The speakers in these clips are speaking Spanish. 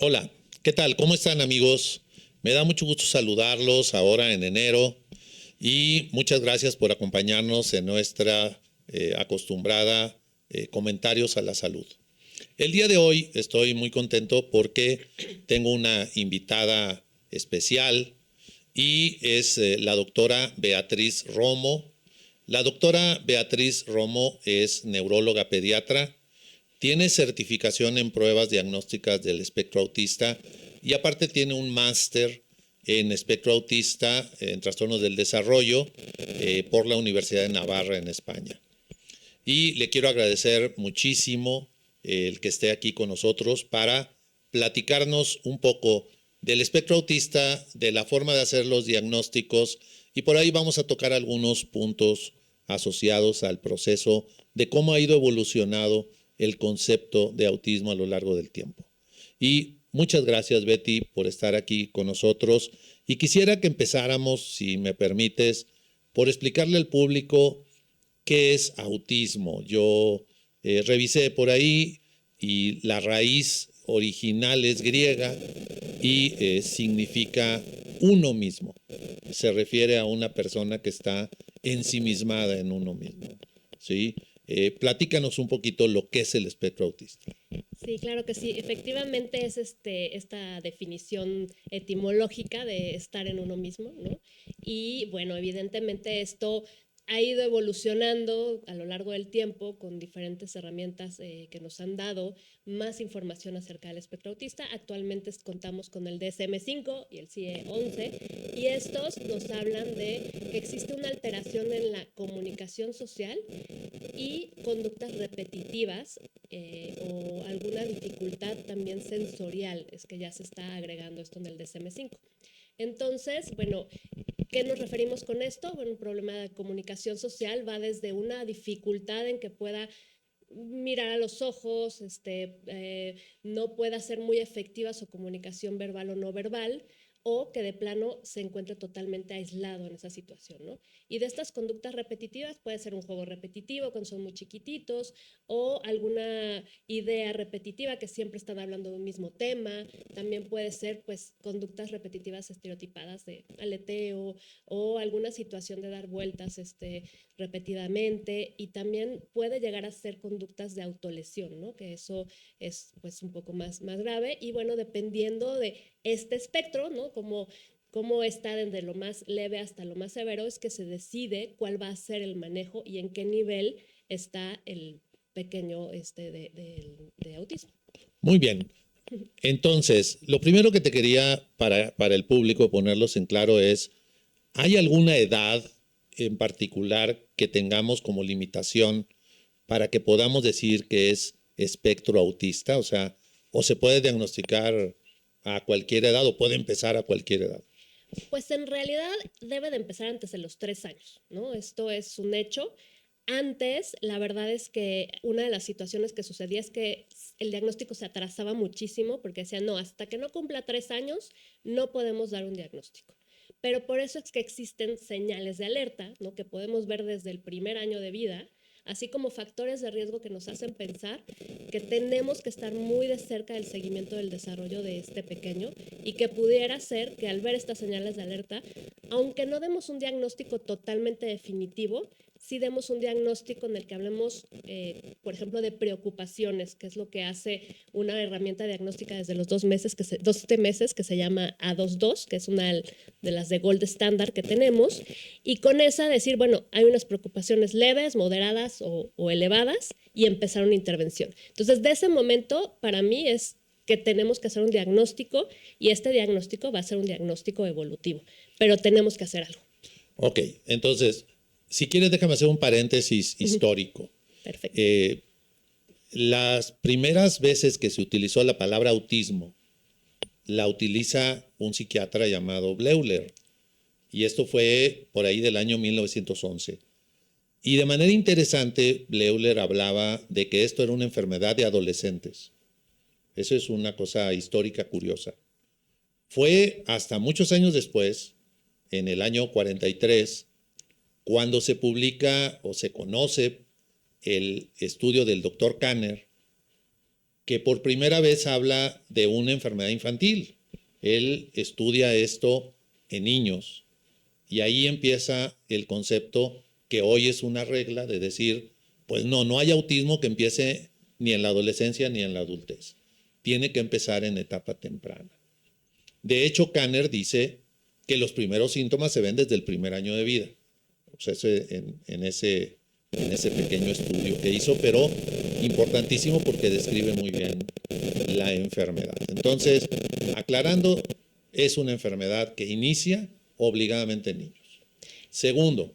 Hola, ¿qué tal? ¿Cómo están, amigos? Me da mucho gusto saludarlos ahora en enero y muchas gracias por acompañarnos en nuestra acostumbrada comentarios a la salud. El día de hoy estoy muy contento porque tengo una invitada especial y es la doctora Beatriz Romo. La doctora Beatriz Romo es neuróloga pediatra. Tiene certificación en pruebas diagnósticas del espectro autista y aparte tiene un máster en espectro autista en trastornos del desarrollo por la Universidad de Navarra en España. Y le quiero agradecer muchísimo el que esté aquí con nosotros para platicarnos un poco del espectro autista, de la forma de hacer los diagnósticos y por ahí vamos a tocar algunos puntos asociados al proceso de cómo ha ido evolucionando el concepto de autismo a lo largo del tiempo. Y muchas gracias, Betty, por estar aquí con nosotros. Y quisiera que empezáramos, si me permites, por explicarle al público qué es autismo. Yo revisé por ahí y la raíz original es griega y significa uno mismo. Se refiere a una persona que está ensimismada en uno mismo. ¿Sí? Platícanos un poquito lo que es el espectro autista. Sí, claro que sí. Efectivamente es esta definición etimológica de estar en uno mismo, ¿no? Y bueno, evidentemente esto ha ido evolucionando a lo largo del tiempo con diferentes herramientas que nos han dado más información acerca del espectro autista. Actualmente contamos con el DSM-5 y el CIE-11 y estos nos hablan de que existe una alteración en la comunicación social y conductas repetitivas o alguna dificultad también sensorial, es que ya se está agregando esto en el DSM-5. Entonces, bueno, ¿qué nos referimos con esto? Bueno, un problema de comunicación social va desde una dificultad en que pueda mirar a los ojos, no pueda ser muy efectiva su comunicación verbal o no verbal, o que de plano se encuentre totalmente aislado en esa situación, ¿no? Y de estas conductas repetitivas puede ser un juego repetitivo cuando son muy chiquititos o alguna idea repetitiva que siempre están hablando de un mismo tema. También puede ser pues conductas repetitivas estereotipadas de aleteo o alguna situación de dar vueltas repetidamente, y también puede llegar a ser conductas de autolesión, ¿no? Que eso es pues un poco más grave y bueno, dependiendo de este espectro, ¿no? Cómo está desde lo más leve hasta lo más severo, es que se decide cuál va a ser el manejo y en qué nivel está el pequeño de autismo. Muy bien. Entonces, lo primero que te quería para el público ponerlos en claro es, ¿hay alguna edad en particular que tengamos como limitación para que podamos decir que es espectro autista? O sea, o se puede diagnosticar a cualquier edad o puede empezar a cualquier edad. Pues en realidad debe de empezar antes de los 3 años, ¿no? Esto es un hecho. Antes, la verdad es que una de las situaciones que sucedía es que el diagnóstico se atrasaba muchísimo porque decían, no, hasta que no cumpla 3 años no podemos dar un diagnóstico. Pero por eso es que existen señales de alerta, ¿no? Que podemos ver desde el primer año de vida, así como factores de riesgo que nos hacen pensar que tenemos que estar muy de cerca del seguimiento del desarrollo de este pequeño y que pudiera ser que al ver estas señales de alerta, aunque no demos un diagnóstico totalmente definitivo, sí demos un diagnóstico en el que hablemos, por ejemplo, de preocupaciones, que es lo que hace una herramienta diagnóstica desde los 2 meses, 12 meses, que se llama A22, que es una de las de Gold Standard que tenemos, y con esa decir, bueno, hay unas preocupaciones leves, moderadas o elevadas, y empezar una intervención. Entonces, de ese momento, para mí es que tenemos que hacer un diagnóstico y este diagnóstico va a ser un diagnóstico evolutivo, pero tenemos que hacer algo. Ok, entonces, si quieres déjame hacer un paréntesis histórico. Perfecto. Las primeras veces que se utilizó la palabra autismo, la utiliza un psiquiatra llamado Bleuler, y esto fue por ahí del año 1911. Y de manera interesante, Bleuler hablaba de que esto era una enfermedad de adolescentes. Eso es una cosa histórica curiosa. Fue hasta muchos años después, en el año 43, cuando se publica o se conoce el estudio del doctor Kanner, que por primera vez habla de una enfermedad infantil. Él estudia esto en niños y ahí empieza el concepto que hoy es una regla de decir, pues no hay autismo que empiece ni en la adolescencia ni en la adultez. Tiene que empezar en etapa temprana. De hecho, Kanner dice que los primeros síntomas se ven desde el primer año de vida. O sea, en ese pequeño estudio que hizo, pero importantísimo porque describe muy bien la enfermedad. Entonces, aclarando, es una enfermedad que inicia obligadamente en niños. Segundo,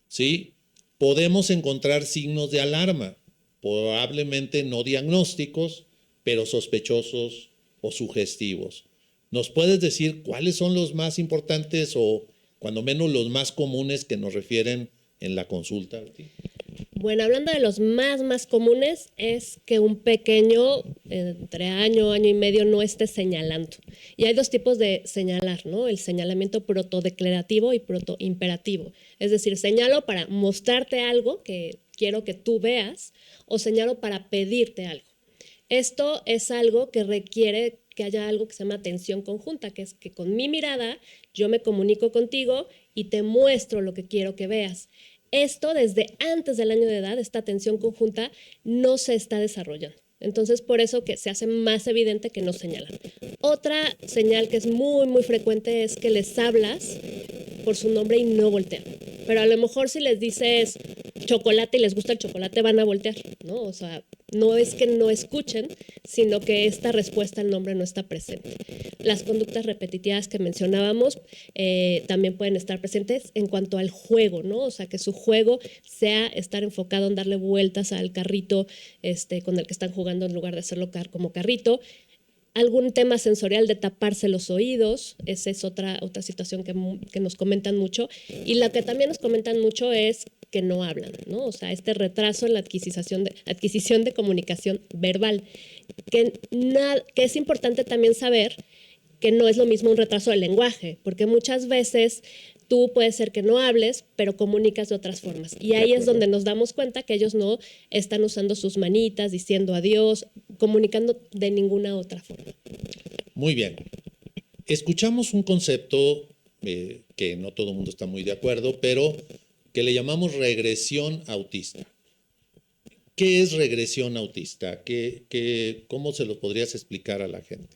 ¿sí? Podemos encontrar signos de alarma, probablemente no diagnósticos, pero sospechosos o sugestivos. ¿Nos puedes decir cuáles son los más importantes o cuando menos los más comunes que nos refieren en la consulta? Bueno, hablando de los más comunes, es que un pequeño entre año y medio no esté señalando. Y hay dos tipos de señalar, ¿no? El señalamiento protodeclarativo y protoimperativo. Es decir, señalo para mostrarte algo que quiero que tú veas o señalo para pedirte algo. Esto es algo que requiere que haya algo que se llama atención conjunta, que es que con mi mirada yo me comunico contigo y te muestro lo que quiero que veas. Esto desde antes del año de edad, esta atención conjunta no se está desarrollando. Entonces, por eso que se hace más evidente que no señalan. Otra señal que es muy frecuente es que les hablas por su nombre y no voltean. Pero a lo mejor si les dices chocolate y les gusta el chocolate, van a voltear, ¿no? O sea, no es que no escuchen, sino que esta respuesta al nombre no está presente. Las conductas repetitivas que mencionábamos también pueden estar presentes en cuanto al juego, ¿no? O sea, que su juego sea estar enfocado en darle vueltas al carrito con el que están jugando en lugar de hacerlo como carrito. Algún tema sensorial de taparse los oídos, esa es otra situación que nos comentan mucho. Y lo que también nos comentan mucho es que no hablan, ¿no? O sea, este retraso en la adquisición de comunicación verbal, que es importante también saber que no es lo mismo un retraso del lenguaje, porque muchas veces tú puede ser que no hables, pero comunicas de otras formas. Y ahí es donde nos damos cuenta que ellos no están usando sus manitas, diciendo adiós, comunicando de ninguna otra forma. Muy bien. Escuchamos un concepto que no todo el mundo está muy de acuerdo, pero que le llamamos regresión autista. ¿Qué es regresión autista? ¿Cómo se lo podrías explicar a la gente?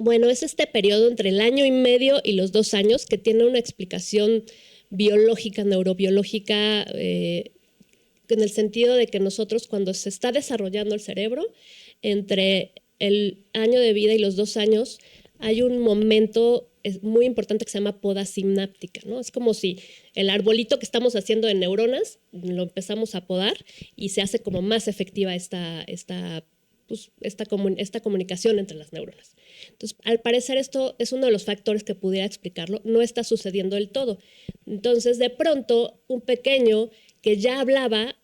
Bueno, es este periodo entre el año y medio y los 2 años que tiene una explicación biológica, neurobiológica, en el sentido de que nosotros cuando se está desarrollando el cerebro, entre el año de vida y los 2 años, hay un momento muy importante que se llama poda sináptica, ¿no? Es como si el arbolito que estamos haciendo de neuronas lo empezamos a podar y se hace como más efectiva esta comunicación entre las neuronas. Entonces, al parecer esto es uno de los factores que pudiera explicarlo. No está sucediendo del todo. Entonces, de pronto, un pequeño que ya hablaban,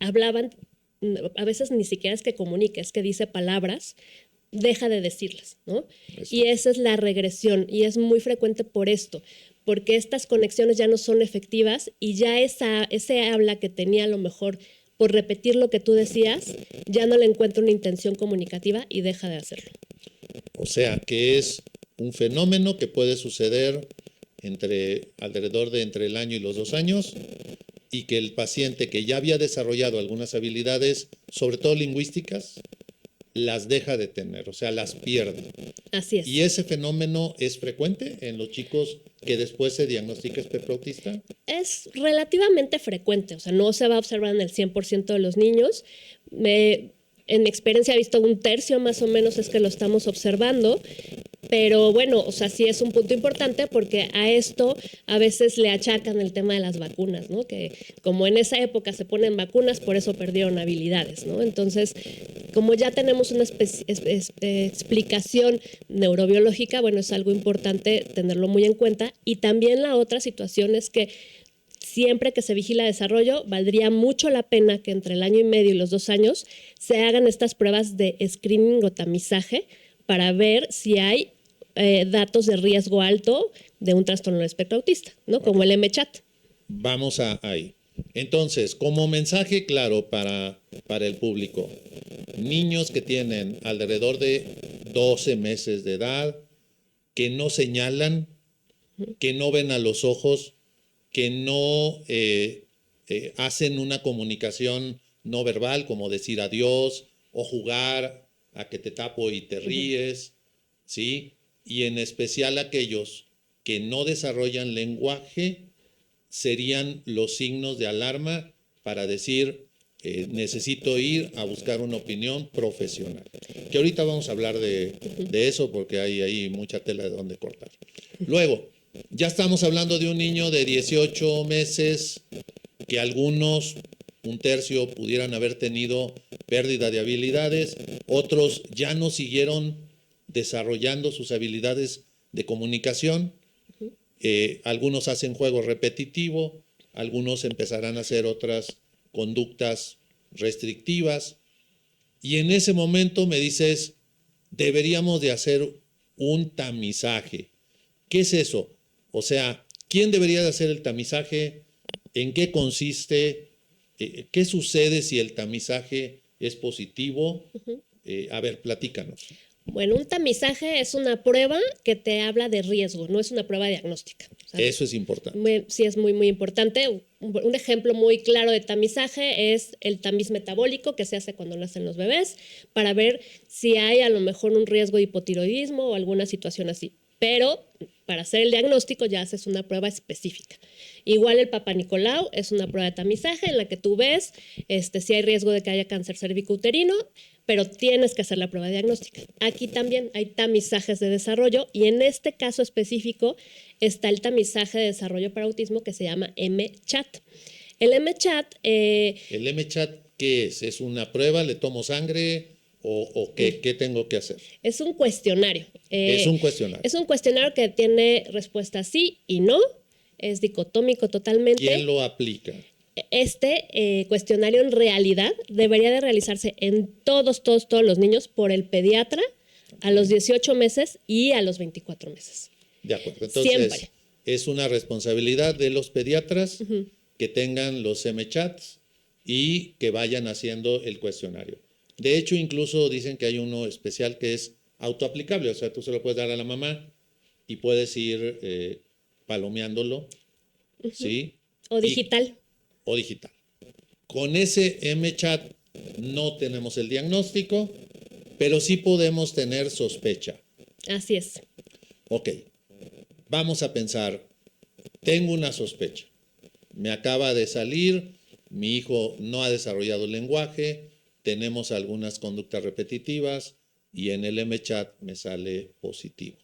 a veces ni siquiera es que comunique, es que dice palabras, deja de decirlas, ¿no? Eso. Y esa es la regresión y es muy frecuente por esto, porque estas conexiones ya no son efectivas y ya ese habla que tenía a lo mejor por repetir lo que tú decías, ya no le encuentra una intención comunicativa y deja de hacerlo. O sea, que es un fenómeno que puede suceder alrededor de entre el año y los 2 años y que el paciente que ya había desarrollado algunas habilidades, sobre todo lingüísticas, las deja de tener, o sea, las pierde. Así es. ¿Y ese fenómeno es frecuente en los chicos que después se diagnostica espectro autista? Es relativamente frecuente, o sea, no se va a observar en el 100% de los niños. En mi experiencia he visto 1/3 más o menos es que lo estamos observando, pero bueno, o sea, sí es un punto importante porque a esto a veces le achacan el tema de las vacunas, ¿no? Que como en esa época se ponen vacunas, por eso perdieron habilidades, ¿no? Entonces, como ya tenemos una explicación neurobiológica, bueno, es algo importante tenerlo muy en cuenta. Y también la otra situación es que siempre que se vigila desarrollo, valdría mucho la pena que entre el año y medio y los 2 años se hagan estas pruebas de screening o tamizaje para ver si hay datos de riesgo alto de un trastorno del espectro autista, ¿no? Como el MCHAT. Vamos ahí. Entonces, como mensaje claro para el público, niños que tienen alrededor de 12 meses de edad, que no señalan, que no ven a los ojos, que no hacen una comunicación no verbal, como decir adiós o jugar a que te tapo y te ríes, ¿sí? Y en especial aquellos que no desarrollan lenguaje, serían los signos de alarma para decir, necesito ir a buscar una opinión profesional. Que ahorita vamos a hablar de eso porque hay mucha tela de donde cortar. Luego, ya estamos hablando de un niño de 18 meses que algunos, un tercio, pudieran haber tenido pérdida de habilidades, otros ya no siguieron desarrollando sus habilidades de comunicación. Algunos hacen juego repetitivo, algunos empezarán a hacer otras conductas restrictivas. Y en ese momento me dices, deberíamos de hacer un tamizaje. ¿Qué es eso? O sea, ¿quién debería de hacer el tamizaje? ¿En qué consiste? ¿Qué sucede si el tamizaje es positivo? A ver, platícanos. Bueno, un tamizaje es una prueba que te habla de riesgo, no es una prueba diagnóstica. ¿Sabes? Eso es importante. Sí, es muy, muy importante. Un ejemplo muy claro de tamizaje es el tamiz metabólico que se hace cuando nacen los bebés para ver si hay a lo mejor un riesgo de hipotiroidismo o alguna situación así. Pero para hacer el diagnóstico ya haces una prueba específica. Igual el Papa Nicolau es una prueba de tamizaje en la que tú ves si hay riesgo de que haya cáncer cervicouterino, pero tienes que hacer la prueba diagnóstica. Aquí también hay tamizajes de desarrollo y en este caso específico está el tamizaje de desarrollo para autismo que se llama M-Chat. El M-Chat... ¿El M-Chat qué es? ¿Es una prueba? ¿Le tomo sangre? ¿O qué tengo que hacer? Es un cuestionario. Es un cuestionario. Es un cuestionario que tiene respuesta sí y no. Es dicotómico totalmente. ¿Quién lo aplica? Este cuestionario en realidad debería de realizarse en todos los niños por el pediatra a los 18 meses y a los 24 meses. De acuerdo. Entonces, siempre. Es una responsabilidad de los pediatras que tengan los M-Chats y que vayan haciendo el cuestionario. De hecho, incluso dicen que hay uno especial que es autoaplicable, o sea, tú se lo puedes dar a la mamá y puedes ir palomeándolo, ¿sí? O digital. O digital. Con ese M-Chat no tenemos el diagnóstico, pero sí podemos tener sospecha. Así es. Ok, vamos a pensar, tengo una sospecha. Me acaba de salir, mi hijo no ha desarrollado el lenguaje, tenemos algunas conductas repetitivas y en el M-Chat me sale positivo.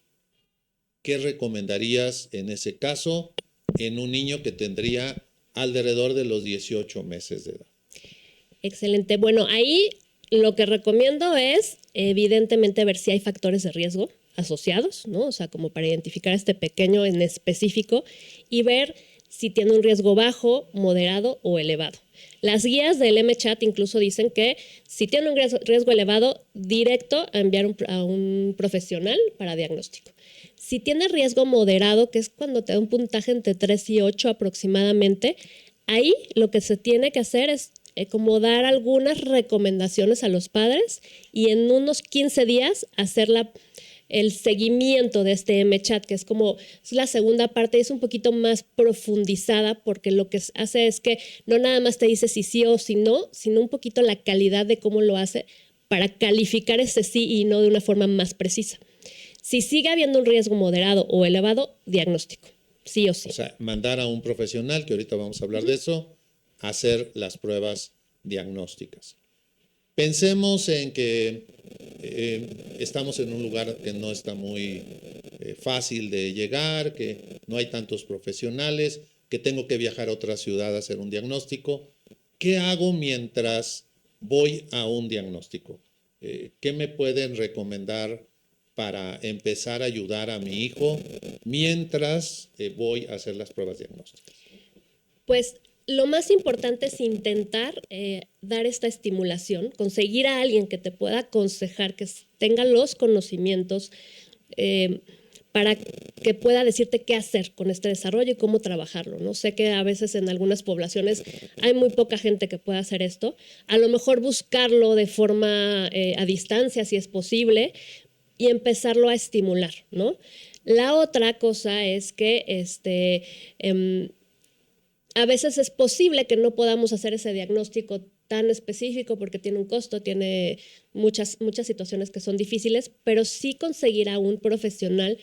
¿Qué recomendarías en ese caso en un niño que tendría alrededor de los 18 meses de edad? Excelente. Bueno, ahí lo que recomiendo es evidentemente ver si hay factores de riesgo asociados, ¿no? O sea, como para identificar a este pequeño en específico y ver si tiene un riesgo bajo, moderado o elevado. Las guías del M-Chat incluso dicen que si tiene un riesgo elevado, directo a enviar a un profesional para diagnóstico. Si tiene riesgo moderado, que es cuando te da un puntaje entre 3 y 8 aproximadamente, ahí lo que se tiene que hacer es como dar algunas recomendaciones a los padres y en unos 15 días hacer el seguimiento de este M-Chat, que es la segunda parte, es un poquito más profundizada porque lo que hace es que no nada más te dice si sí o si no, sino un poquito la calidad de cómo lo hace para calificar ese sí y no de una forma más precisa. Si sigue habiendo un riesgo moderado o elevado, diagnóstico, sí o sí. O sea, mandar a un profesional, que ahorita vamos a hablar de eso, a hacer las pruebas diagnósticas. Pensemos en que estamos en un lugar que no está muy fácil de llegar, que no hay tantos profesionales, que tengo que viajar a otra ciudad a hacer un diagnóstico. ¿Qué hago mientras voy a un diagnóstico? ¿Qué me pueden recomendar para empezar a ayudar a mi hijo mientras voy a hacer las pruebas diagnósticas? Pues lo más importante es intentar dar esta estimulación, conseguir a alguien que te pueda aconsejar, que tenga los conocimientos para que pueda decirte qué hacer con este desarrollo y cómo trabajarlo, ¿no? Sé que a veces en algunas poblaciones hay muy poca gente que pueda hacer esto. A lo mejor buscarlo de forma a distancia, si es posible, y empezarlo a estimular, ¿no? La otra cosa es que a veces es posible que no podamos hacer ese diagnóstico tan específico porque tiene un costo, tiene muchas situaciones que son difíciles, pero sí conseguir a un profesional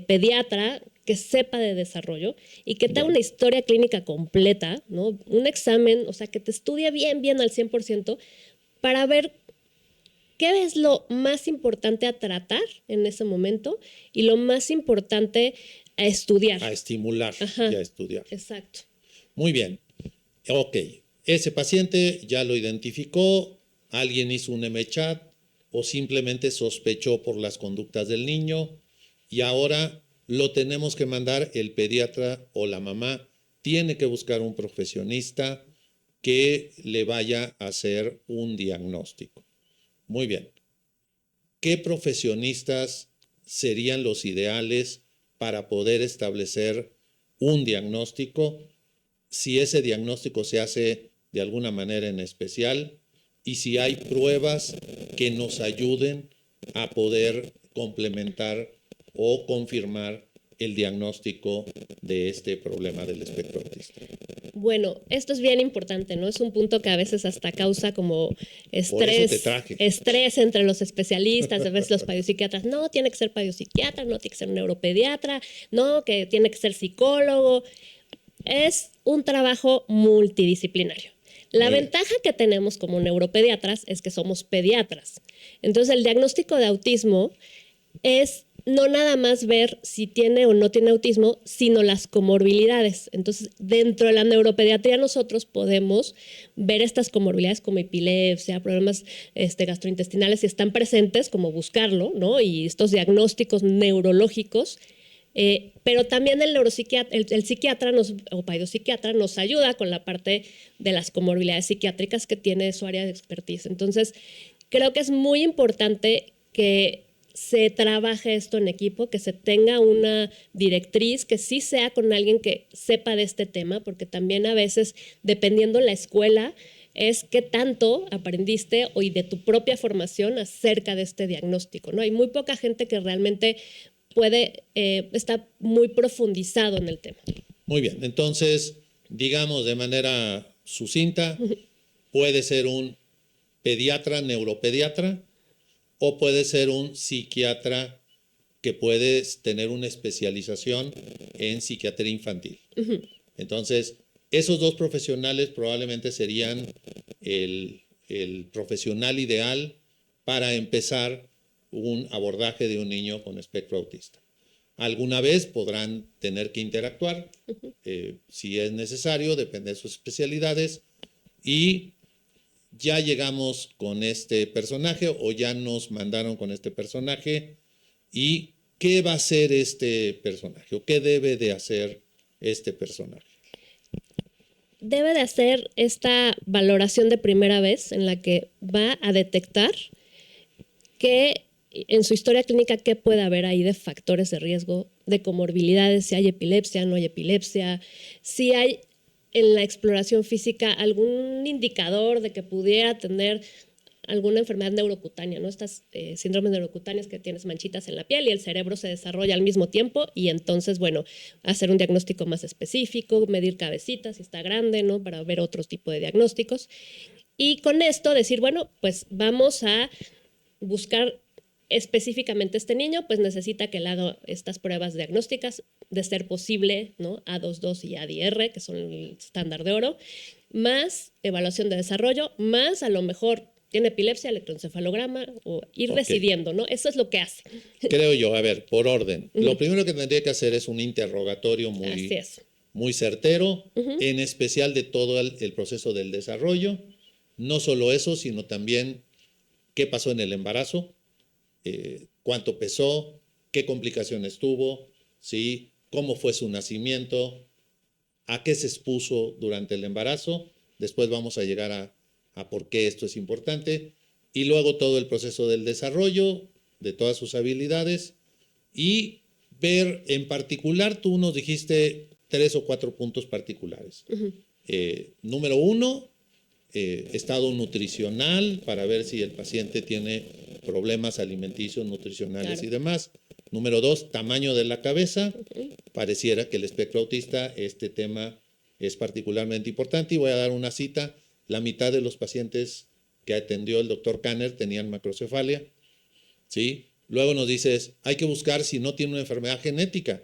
pediatra que sepa de desarrollo y que te haga una historia clínica completa, ¿no? Un examen, o sea, que te estudie bien al 100% para ver qué es lo más importante a tratar en ese momento y lo más importante a estudiar. A estimular. Ajá, y a estudiar. Exacto. Muy bien. Ok. Ese paciente ya lo identificó, alguien hizo un MChat o simplemente sospechó por las conductas del niño y ahora lo tenemos que mandar, el pediatra o la mamá tiene que buscar un profesionista que le vaya a hacer un diagnóstico. Muy bien. ¿Qué profesionistas serían los ideales para poder establecer un diagnóstico? Si ese diagnóstico se hace de alguna manera en especial y si hay pruebas que nos ayuden a poder complementar o confirmar el diagnóstico de este problema del espectro autista. Bueno, esto es bien importante, ¿no? Es un punto que a veces hasta causa como estrés entre los especialistas, a veces los pediopsiquiatras, no, tiene que ser pediopsiquiatra, no tiene que ser neuropediatra, no, que tiene que ser psicólogo. Es un trabajo multidisciplinario. La ventaja que tenemos como neuropediatras es que somos pediatras. Entonces, el diagnóstico de autismo es no nada más ver si tiene o no tiene autismo, sino las comorbilidades. Entonces, dentro de la neuropediatría nosotros podemos ver estas comorbilidades como epilepsia, problemas gastrointestinales, si están presentes, como buscarlo, ¿no? Y estos diagnósticos neurológicos. Pero también el psiquiatra o pediopsiquiatra nos ayuda con la parte de las comorbilidades psiquiátricas que tiene su área de expertise. Entonces, creo que es muy importante que se trabaje esto en equipo, que se tenga una directriz, que sí sea con alguien que sepa de este tema, porque también a veces, dependiendo la escuela, es qué tanto aprendiste hoy de tu propia formación acerca de este diagnóstico, ¿no? Hay muy poca gente que realmente está muy profundizado en el tema. Muy bien, entonces, digamos de manera sucinta, puede ser un pediatra, neuropediatra, o puede ser un psiquiatra que puede tener una especialización en psiquiatría infantil. Entonces, esos dos profesionales probablemente serían el profesional ideal para empezar un abordaje de un niño con espectro autista. Alguna vez podrán tener que interactuar, si es necesario, depende de sus especialidades, y ya llegamos con este personaje o ya nos mandaron con este personaje. ¿Y qué va a hacer este personaje o qué debe de hacer este personaje? Debe de hacer esta valoración de primera vez en la que va a detectar que en su historia clínica qué puede haber ahí de factores de riesgo, de comorbilidades, si hay epilepsia, no hay epilepsia, si hay en la exploración física algún indicador de que pudiera tener alguna enfermedad neurocutánea, ¿no? Estas síndromes neurocutáneas que tienes manchitas en la piel y el cerebro se desarrolla al mismo tiempo y entonces, bueno, hacer un diagnóstico más específico, medir cabecitas si está grande, ¿no? Para ver otro tipo de diagnósticos. Y con esto decir, bueno, pues vamos a buscar específicamente este niño, pues necesita que le haga estas pruebas diagnósticas, de ser posible, ¿no? A22 y ADR, que son el estándar de oro, más evaluación de desarrollo, más a lo mejor tiene epilepsia, electroencefalograma o ir decidiendo, ¿no? Eso es lo que hace. Creo yo, a ver, por orden. Lo primero que tendría que hacer es un interrogatorio muy certero, en especial de todo el proceso del desarrollo. No solo eso, sino también qué pasó en el embarazo, cuánto pesó, qué complicaciones tuvo, ¿sí? Cómo fue su nacimiento, a qué se expuso durante el embarazo. Después vamos a llegar a por qué esto es importante. Y luego todo el proceso del desarrollo de todas sus habilidades y ver en particular, tú nos dijiste 3 o 4 puntos particulares. Número 1, estado nutricional, para ver si el paciente tiene problemas alimenticios, nutricionales y demás. Número 2, tamaño de la cabeza. Pareciera que el espectro autista, este tema es particularmente importante. Y voy a dar una cita. La mitad de los pacientes que atendió el doctor Kanner tenían macrocefalia. ¿Sí? Luego nos dices, hay que buscar si no tiene una enfermedad genética.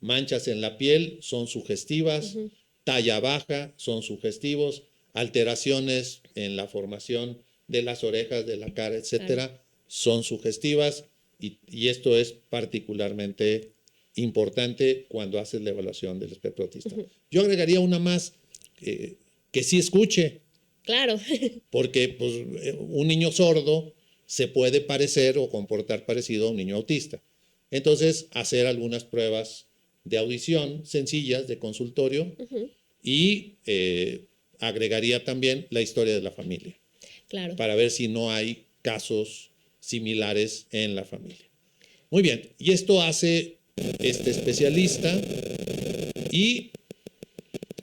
Manchas en la piel son sugestivas, talla baja son sugestivos, alteraciones en la formación de las orejas, de la cara, etcétera, son sugestivas, y esto es particularmente importante cuando haces la evaluación del espectro autista. Yo agregaría una más, que sí escuche. Claro. Porque pues, un niño sordo se puede parecer o comportar parecido a un niño autista. Entonces, hacer algunas pruebas de audición sencillas de consultorio y agregaría también la historia de la familia. Claro. Para ver si no hay casos similares en la familia. Muy bien, y esto hace este especialista, y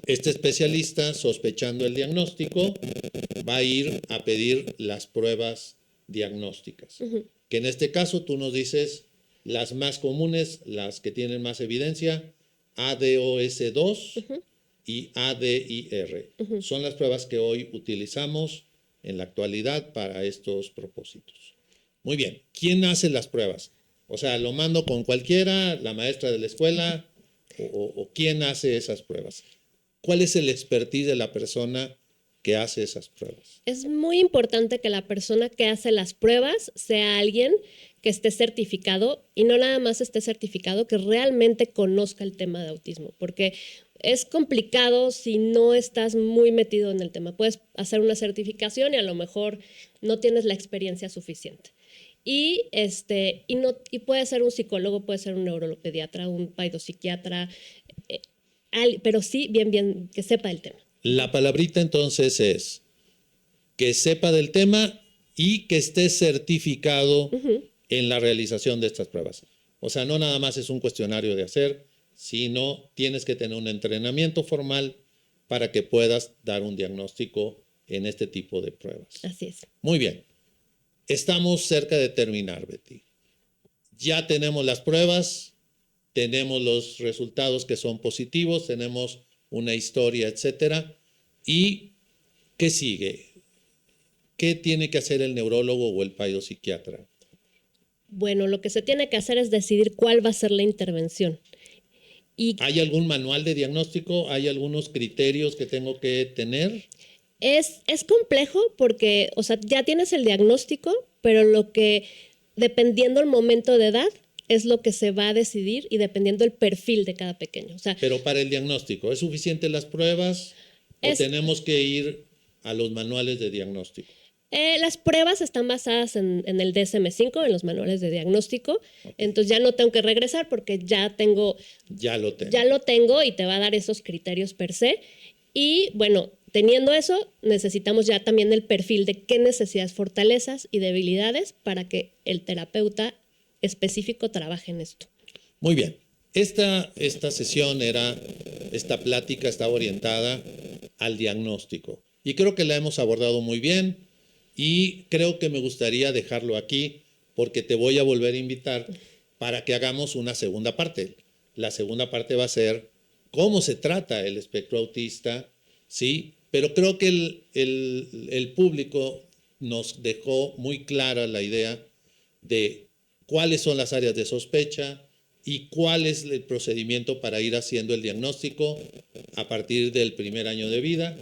este especialista, sospechando el diagnóstico, va a ir a pedir las pruebas diagnósticas, que en este caso tú nos dices las más comunes, las que tienen más evidencia, ADOS2 y ADIR. Son las pruebas que hoy utilizamos en la actualidad para estos propósitos. Muy bien, ¿quién hace las pruebas? O sea, ¿lo mando con cualquiera, la maestra de la escuela, o quién hace esas pruebas? ¿Cuál es el expertise de la persona que hace esas pruebas? Es muy importante que la persona que hace las pruebas sea alguien que esté certificado, y no nada más esté certificado, que realmente conozca el tema de autismo, porque es complicado si no estás muy metido en el tema. Puedes hacer una certificación y a lo mejor no tienes la experiencia suficiente. Y puede ser un psicólogo, puede ser un neuropediatra, un paidopsiquiatra, pero sí bien que sepa el tema. La palabrita entonces es que sepa del tema y que esté certificado en la realización de estas pruebas. O sea, no nada más es un cuestionario de hacer, sino tienes que tener un entrenamiento formal para que puedas dar un diagnóstico en este tipo de pruebas. Así es. Muy bien. Estamos cerca de terminar, Betty. Ya tenemos las pruebas, tenemos los resultados que son positivos, tenemos una historia, etcétera. ¿Y qué sigue? ¿Qué tiene que hacer el neurólogo o el paidopsiquiatra? Bueno, lo que se tiene que hacer es decidir cuál va a ser la intervención. ¿Hay algún manual de diagnóstico? ¿Hay algunos criterios que tengo que tener? Es complejo porque, o sea, ya tienes el diagnóstico, pero dependiendo el momento de edad, es lo que se va a decidir, y dependiendo el perfil de cada pequeño. O sea, pero para el diagnóstico, ¿es suficiente las pruebas o tenemos que ir a los manuales de diagnóstico? Las pruebas están basadas en el DSM-5, en los manuales de diagnóstico. Okay. Entonces ya no tengo que regresar porque ya lo tengo y te va a dar esos criterios per se. Y bueno, teniendo eso, necesitamos ya también el perfil de qué necesidades, fortalezas y debilidades para que el terapeuta específico trabaje en esto. Muy bien. Esta plática estaba orientada al diagnóstico y creo que la hemos abordado muy bien. Y creo que me gustaría dejarlo aquí porque te voy a volver a invitar para que hagamos una segunda parte. La segunda parte va a ser cómo se trata el espectro autista, ¿sí? Pero creo que el público nos dejó muy clara la idea de cuáles son las áreas de sospecha y cuál es el procedimiento para ir haciendo el diagnóstico a partir del primer año de vida,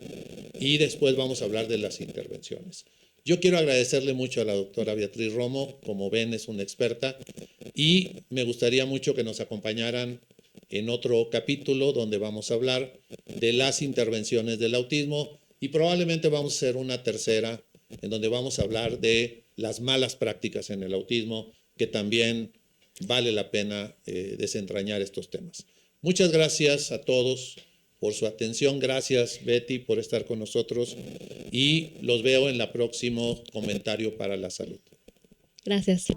y después vamos a hablar de las intervenciones. Yo quiero agradecerle mucho a la doctora Beatriz Romo. Como ven, es una experta, y me gustaría mucho que nos acompañaran en otro capítulo donde vamos a hablar de las intervenciones del autismo, y probablemente vamos a hacer una tercera en donde vamos a hablar de las malas prácticas en el autismo, que también vale la pena desentrañar estos temas. Muchas gracias a todos por su atención. Gracias, Betty, por estar con nosotros, y los veo en el próximo comentario para la salud. Gracias.